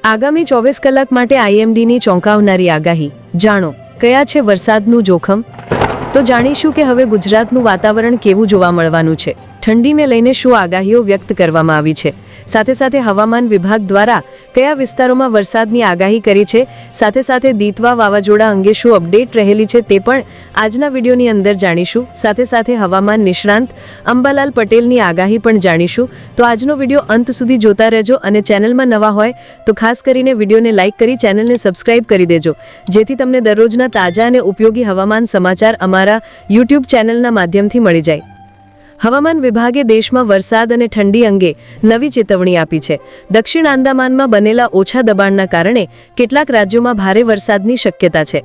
આગામી 24 કલાક માટે આઈએમડીની ચોંકાવનારી આગાહી. જાણો કયા છે વરસાદનું જોખમ. તો જાણીશું કે હવે ગુજરાતનું વાતાવરણ કેવું જોવા મળવાનું છે. ઠંડીને લઈને શું આગાહીઓ વ્યક્ત કરવામાં આવી છે. સાથે સાથે હવામાન વિભાગ દ્વારા કયા વિસ્તારોમાં વરસાદની આગાહી કરી છે. સાથે સાથે દીતવા વાવાઝોડા અંગે શું અપડેટ રહેલી છે તે પણ આજના વિડીયોની અંદર જાણીશું. સાથે સાથે હવામાન નિષ્ણાંત અંબાલાલ પટેલની આગાહી પણ જાણીશું. તો આજનો વિડીયો અંત સુધી જોતા રહેજો અને ચેનલમાં નવા હોય તો ખાસ કરીને વિડીયોને લાઇક કરી ચેનલને સબસ્ક્રાઇબ કરી દેજો, જેથી તમને દરરોજના તાજા અને ઉપયોગી હવામાન સમાચાર અમારા યુટ્યુબ ચેનલના માધ્યમથી મળી જાય. હવામાન વિભાગે દેશમાં વરસાદ અને ઠંડી અંગે નવી ચેતવણી આપી છે. દક્ષિણ આંદામાનમાં બનેલા ઓછા દબાણના કારણે કેટલાક રાજ્યોમાં ભારે વરસાદની શક્યતા છે.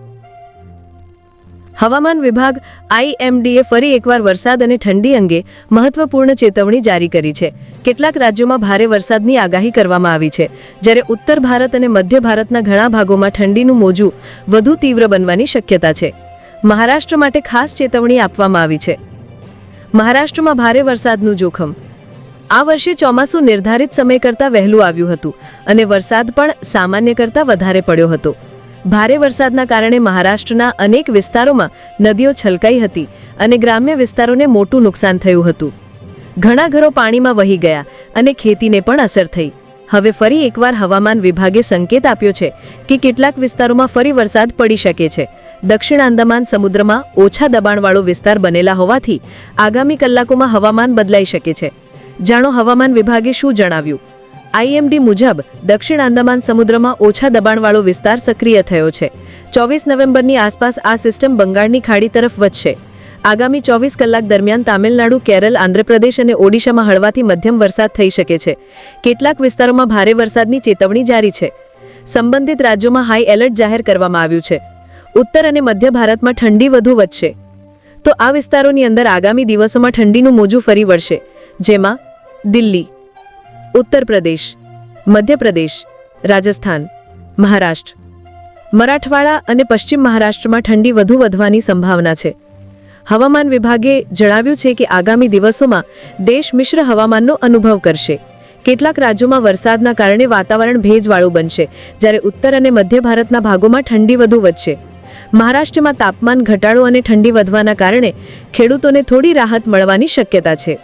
હવામાન વિભાગ આઈએમડીએ ફરી એકવાર વરસાદ અને ઠંડી અંગે મહત્વપૂર્ણ ચેતવણી જારી કરી છે. કેટલાક રાજ્યોમાં ભારે વરસાદની આગાહી કરવામાં આવી છે, જ્યારે ઉત્તર ભારત અને મધ્ય ભારતના ઘણા ભાગોમાં ઠંડીનું મોજું વધુ તીવ્ર બનવાની શક્યતા છે. મહારાષ્ટ્ર માટે ખાસ ચેતવણી આપવામાં આવી છે. મહારાષ્ટ્રમાં ભારે વરસાદનું જોખમ. આ વર્ષે ચોમાસું નિર્ધારિત સમય કરતાં વહેલું આવ્યું હતું અને વરસાદ પણ સામાન્ય કરતાં વધારે પડ્યો હતો. ભારે વરસાદના કારણે મહારાષ્ટ્રના અનેક વિસ્તારોમાં નદીઓ છલકાઈ હતી અને ગ્રામ્ય વિસ્તારોને મોટું નુકસાન થયું હતું. ઘણા ઘરો પાણીમાં વહી ગયા અને ખેતીને પણ અસર થઈ. હવે ફરી એકવાર હવામાન વિભાગે સંકેત આપ્યો છે કે કેટલાક વિસ્તારોમાં ફરી વરસાદ પડી શકે છે. દક્ષિણ આંદામાન સમુદ્રમાં ઓછા દબાણવાળો વિસ્તાર બનેલા હોવાથી આગામી કલાકોમાં હવામાન બદલાઈ શકે છે. જાણો હવામાન વિભાગે શું જણાવ્યું. આઈએમડી મુજબ દક્ષિણ આંદામાન સમુદ્રમાં ઓછા દબાણવાળો વિસ્તાર સક્રિય થયો છે. 24 નવેમ્બરની આસપાસ આ સિસ્ટમ બંગાળની ખાડી તરફ વધશે. આગામી 24 કલાક દરમિયાન તામિલનાડુ, કેરળ, આંધ્રપ્રદેશ અને ઓડિશામાં હળવાથી મધ્યમ વરસાદ થઈ શકે છે. કેટલાક વિસ્તારોમાં ભારે વરસાદની ચેતવણી જારી છે. સંબંધિત રાજ્યોમાં હાઈ એલર્ટ જાહેર કરવામાં આવ્યું છે. ઉત્તર અને મધ્ય ભારતમાં ઠંડી વધુ વધશે. તો આ વિસ્તારોની અંદર આગામી દિવસોમાં ઠંડીનું મોજું ફરી વળશે, જેમાં દિલ્હી, ઉત્તર પ્રદેશ, મધ્યપ્રદેશ, રાજસ્થાન, મહારાષ્ટ્ર, મરાઠવાડા અને પશ્ચિમ મહારાષ્ટ્રમાં ઠંડી વધુ વધવાની સંભાવના છે. હવામાન વિભાગે જણાવ્યું છે કે આગામી દિવસોમાં દેશ મિશ્ર હવામાનનો અનુભવ કરશે. કેટલાક રાજ્યોમાં વરસાદના કારણે વાતાવરણ ભેજવાળું બનશે, જ્યારે ઉત્તર અને મધ્ય ભારતના ભાગોમાં ઠંડી વધુ વધશે. મહારાષ્ટ્રમાં તાપમાન ઘટાડો અને ઠંડી વધવાના કારણે ખેડૂતોને થોડી રાહત મળવાની શક્યતા છે.